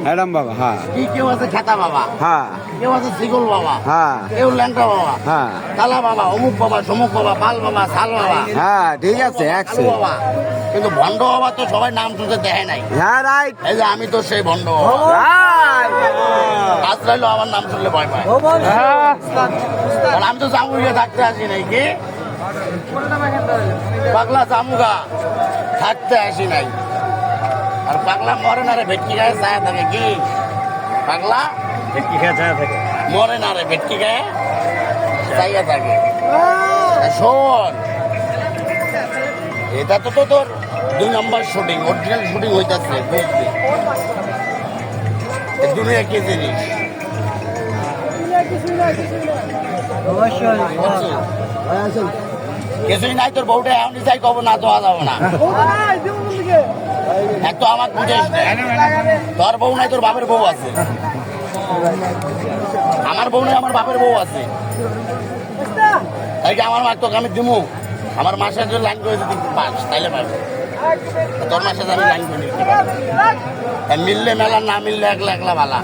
হ্যাডাম বাবা, হ্যাঁ কি কেউ আছে খেতা বাবা, হ্যাঁ কেউ আছে শিগল বাবা, হ্যাঁ কেউ ল্যাংটা বাবা, হ্যাঁ কালা বাবা, অমুক বাবা, সমুক বাবা, পাল বাবা, শাল বাবা, হ্যাঁ ঠিক আছে কালু একশো বাবা। কিন্তু ভণ্ড বাবা তো সবাই নাম শুনতে দেখে নাই। হ্যাঁ রাইট এই যে আমি তো সেই ভণ্ড বাবা। আজরাইল আমার নাম শুনলে ভয় পায়। কারণ আমি তো জামুগা থাকতে আসি নাই, কি পাগলা জামুগা থাকতে আসি নাই। আর পাগলা মরে না রে, ভেটকি গায়ে ছায়া থাকে, কি পাগলা মরে না রে, ভেটকি গায়ে ছায়া থাকে। শোন, এটা তো তোর 2 নম্বর শুটিং, অরিজিনাল শুটিং হইতাছে, বুঝলি? দুনিয়া কি জিনিস কিছুই নাই, তোর বউটা এমনি চাই কব না, তো যাবো না। এক তো আমার বুঝেস না, তোর বউ নাই, তোর বাপের বউ আছে। আমার বউ নাই, আমার বাপের বউ আছে। তাই কি আমার মা তোকে আমি দিমু? আমার মাসের যে লাইন করে যদি পাস তাইলে পাবো, তোর মাসে আমি লাইন করে নিতে পারবো। মিললে মেলা, না মিললে একলা একলা ভালা।